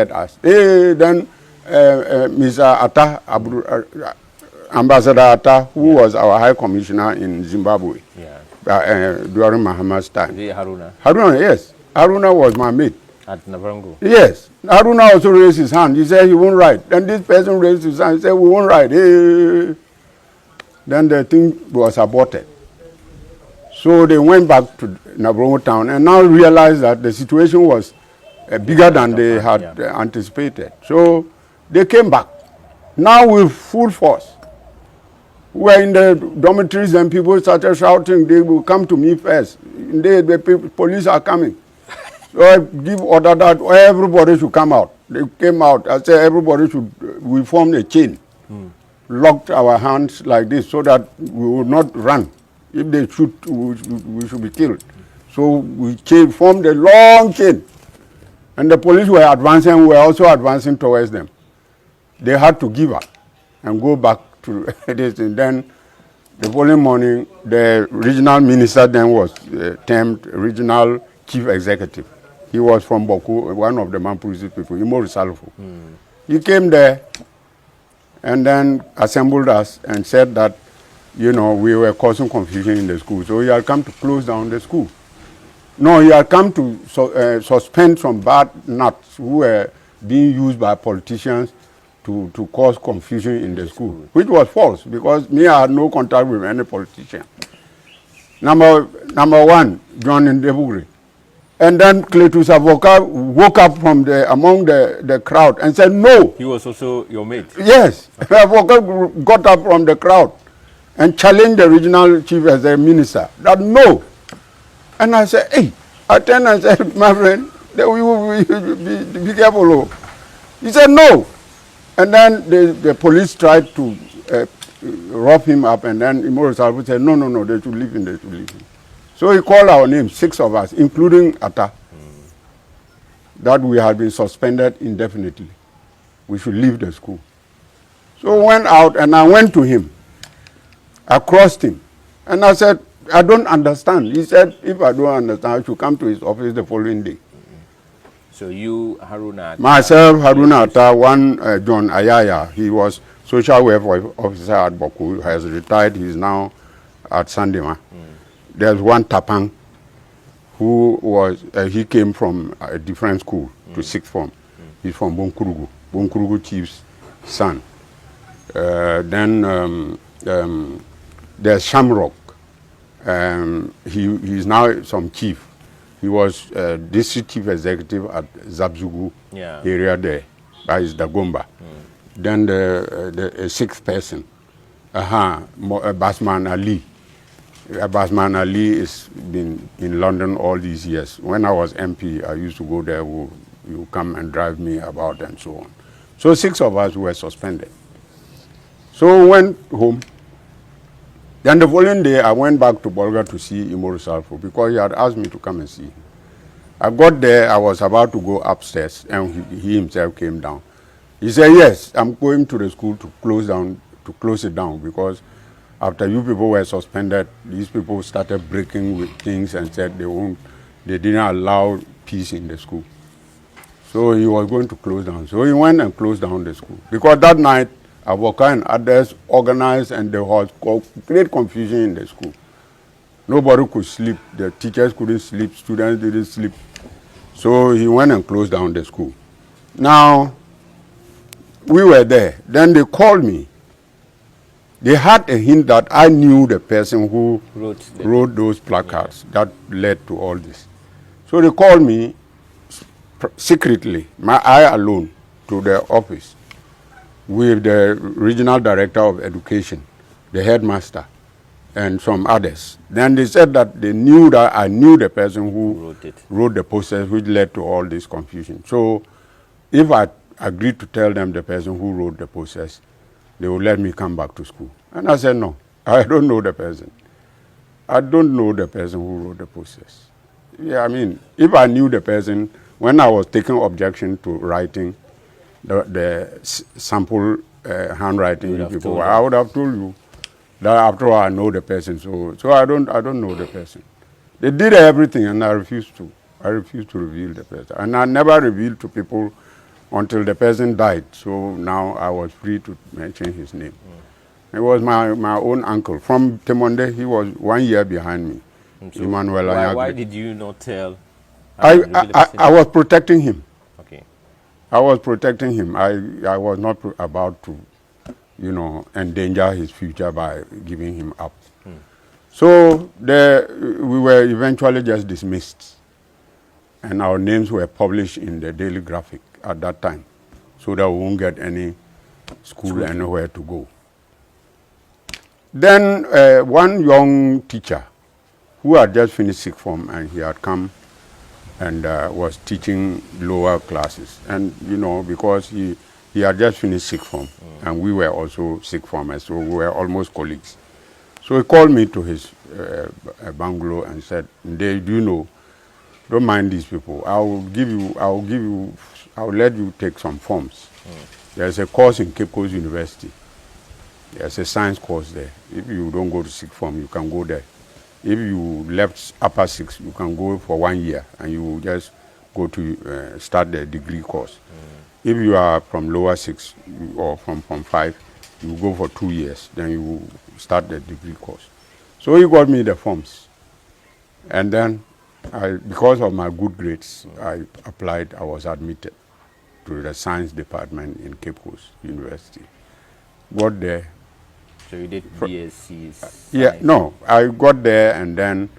us. Then Mr. Atta, Ambassador Atta, who was our High Commissioner in Zimbabwe during Muhammad's time. Haruna? Haruna, yes. Haruna was my mate. At Navrango? Yes. Haruna also raised his hand. He said he won't write. Then this person raised his hand. He said, we won't write. Then the thing was aborted. So they went back to Navrongo town and now realized that the situation was bigger than they had anticipated. So they came back. Now with full force. We were in the dormitories and people started shouting, they will come to me first. The police are coming. So I give order that everybody should come out. They came out. I said everybody should, we formed a chain. Locked our hands like this so that we would not run. If they shoot, we should be killed. So we formed a long chain. And the police were advancing, we were also advancing towards them. They had to give up and go back to this. And then the following morning, the regional minister then was termed regional chief executive. He was from Boku, one of the Mampurisi people, Imoru Salfu. He came there and then assembled us and said that, you know, we were causing confusion in the school. So he had come to close down the school. No, he had come to suspend some bad nuts who were being used by politicians to cause confusion in the school, which was false because me, I had no contact with any politician. Number one, John Ndebugri. And then Cletus Avoka woke up from among the crowd and said, no. He was also your mate? Yes. Avoka got up from the crowd and challenged the regional chief as a minister that no. And I said, hey, I turned and said, my friend, be careful. He said, no. And then the police tried to rough him up, and then Imoru Salfu said, no, they should leave him, they should leave him. So he called our names, 6 of us, including Atta, that we had been suspended indefinitely. We should leave the school. So we went out, and I went to him. I crossed him, and I said, I don't understand. He said, if I don't understand, I should come to his office the following day. So you, Haruna Atta? Myself, Haruna Atta, one John Ayaya. He was social welfare officer at Boku. He has retired. He's now at Sandema. There's one Tapang who was, he came from a different school to sixth form. He's from Bonkurugu. Bonkurugu chief's son. Then there's Shamrock. He's now some chief. He was district chief executive at Zabzugu area there, by his Dagomba. Then the sixth person, Basman Ali. Basman Ali has been in London all these years. When I was MP, I used to go there. You come and drive me about and so on. So 6 of us were suspended. So we went home. Then the following day, I went back to Bolga to see Imoru Salfu because he had asked me to come and see him. I got there, I was about to go upstairs, and he himself came down. He said, yes, I'm going to the school to close it down because after you people were suspended, these people started breaking with things and said they didn't allow peace in the school. So he was going to close down. So he went and closed down the school. Because that night, Avoka and others organized and there was great confusion in the school. Nobody could sleep. The teachers couldn't sleep. Students didn't sleep. So he went and closed down the school. Now, we were there. Then they called me. They had a hint that I knew the person who wrote those placards that led to all this. So they called me secretly, I alone, to the office with the regional director of education, the headmaster, and some others. Then they said that they knew that I knew the person who wrote the posters which led to all this confusion. So if I agreed to tell them the person who wrote the posters, they would let me come back to school. And I said, no, I don't know the person. I don't know the person who wrote the posters. Yeah, I mean, if I knew the person, when I was taking objection to writing the sample handwriting people, I would have told you that after all I know the person. So I don't know the person. They did everything and I refused to. I refused to reveal the person. And I never revealed to people until the person died. So now I was free to mention his name. It was my own uncle. From Temonde, he was 1 year behind me. So Emmanuel why did you not tell? I was protecting him. Okay. I was protecting him. I was not about to, endanger his future by giving him up. So we were eventually just dismissed. And our names were published in the Daily Graphic at that time, so that we won't get any school anywhere to go. Then one young teacher who had just finished sixth form, and he had come and was teaching lower classes. And, because he had just finished sixth form, and we were also sixth formers, so we were almost colleagues. So he called me to his bungalow and said, "Nde, do you know, don't mind these people. I'll let you take some forms. There's a course in Cape Coast University. There's a science course there. If you don't go to sixth form, you can go there. If you left upper six, you can go for 1 year and you just go to start the degree course. If you are from lower six or from 5, you go for 2 years, then you start the degree course." So he got me the forms. And then, because of my good grades, I applied. I was admitted to the science department in Cape Coast University. Got there. So you did BSc? Yeah, no. I got there and then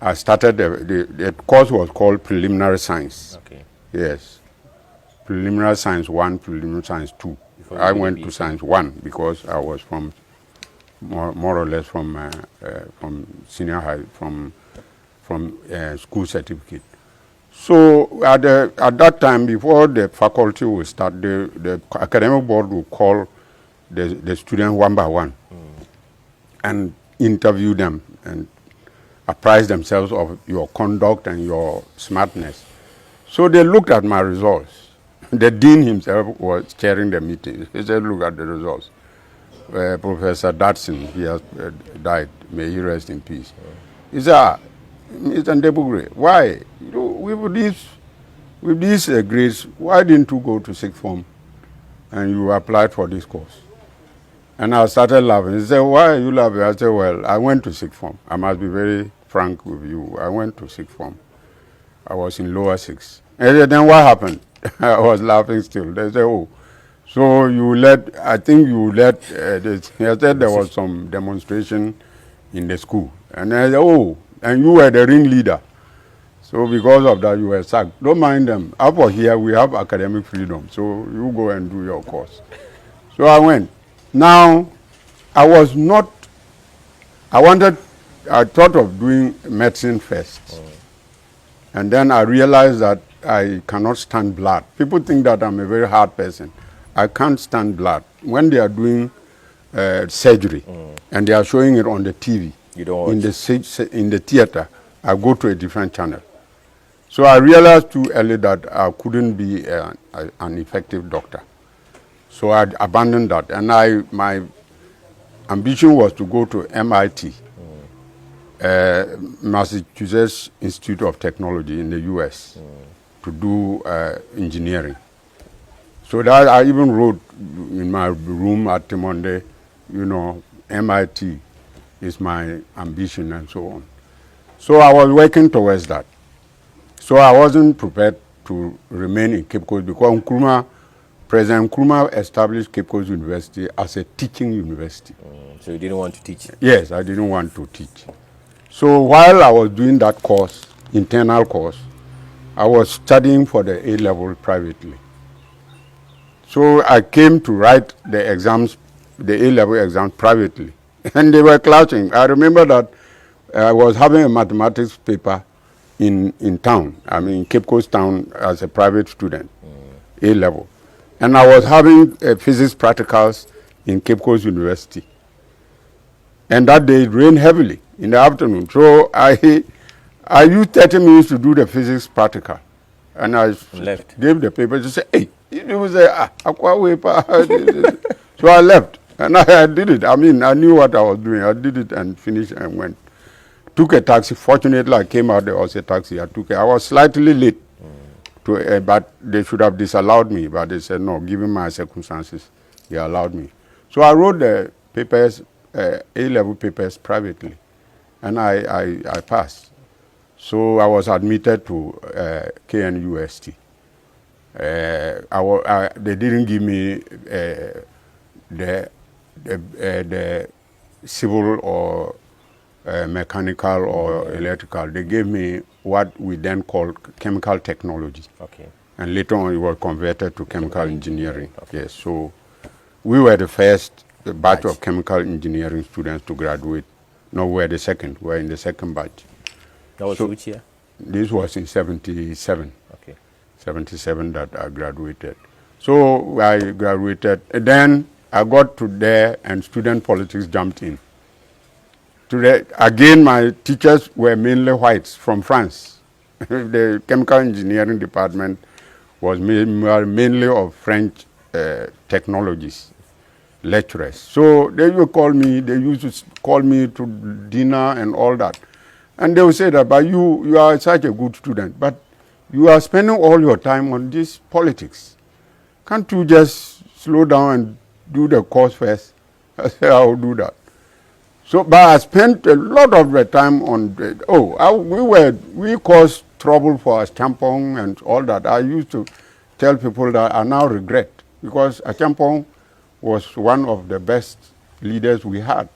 I started, the course was called Preliminary Science. Okay. Yes. Preliminary Science 1, Preliminary Science 2. I went to Science 1 because I was from, more or less from senior high, from school certificate. So at that time, before the faculty would start, the academic board would call the students one by one and interview them and apprise themselves of your conduct and your smartness. So they looked at my results. The dean himself was chairing the meeting. He said, "Look at the results. Professor Datsun, he has died. May he rest in peace." He said, "Mr. Ndebugre, why? With these grades, why didn't you go to sixth form and you applied for this course?" And I started laughing. He said, "Why are you laughing?" I said, "Well, I went to sixth form. I must be very frank with you. I went to sixth form. I was in lower six." And then what happened? I was laughing still. They said, "Oh, so I think you let, he said there was some demonstration in the school." And I said, "Oh, and you were the ringleader. So because of that, you were sacked. Don't mind them. Up here, we have academic freedom. So you go and do your course." So I went. Now, I thought of doing medicine first. And then I realized that I cannot stand blood. People think that I'm a very hard person. I can't stand blood. When they are doing surgery and they are showing it on the TV, you don't watch. In the theater, I go to a different channel. So I realized too early that I couldn't be an effective doctor. So I abandoned that. And my ambition was to go to MIT, Massachusetts Institute of Technology in the U.S., to do engineering. So that I even wrote in my room at Temonde, MIT is my ambition and so on. So I was working towards that. So I wasn't prepared to remain in Cape Coast because President Nkrumah established Cape Coast University as a teaching university. So you didn't want to teach? Yes, I didn't want to teach. So while I was doing that course, internal course, I was studying for the A-level privately. So I came to write the exams, the A-level exams privately. And they were clashing. I remember that I was having a mathematics paper in town, Cape Coast town as a private student, A-level. And I was having physics practicals in Cape Coast University. And that day it rained heavily in the afternoon. So I used 30 minutes to do the physics practical. And I gave the paper to say, "Hey," it was so I left. And I did it. I knew what I was doing. I did it and finished and went. Took a taxi. Fortunately, I came out, there was a taxi. I was slightly late but they should have disallowed me, but they said no, given my circumstances, they allowed me. So I wrote the papers, A-level papers privately, and I passed. So I was admitted to KNUST. They didn't give me the civil or mechanical or electrical. They gave me what we then called chemical technology. Okay. And later on, it was converted to chemical engineering. Okay. Yes, so we were the first batch of chemical engineering students to graduate. No, we were the second. We were in the second batch. That was which year? This was in 77. Okay. 77 that I graduated. So I graduated. And then I got to there and student politics jumped in. Again, my teachers were mainly whites from France. The chemical engineering department was mainly of French technologies, lecturers. So they used to call me to dinner and all that. And they would say that, but you are such a good student, but you are spending all your time on this politics. Can't you just slow down and do the course first? I said, I will do that. So, but I spent a lot of the time on we caused trouble for Achampong and all that. I used to tell people that I now regret, because Achampong was one of the best leaders we had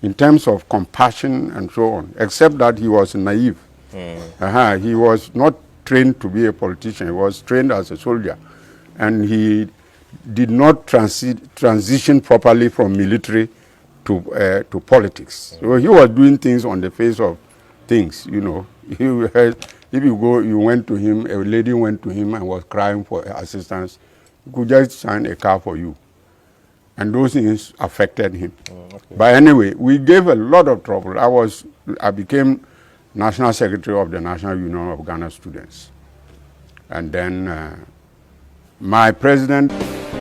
in terms of compassion and so on, except that he was naive. He was not trained to be a politician. He was trained as a soldier, and he did not transition properly from military to politics. So he was doing things on the face of things, you know. If you went to him, a lady went to him and was crying for assistance, he could just sign a car for you. And those things affected him. Okay. But anyway, we gave a lot of trouble. I became National Secretary of the National Union of Ghana Students. And then my president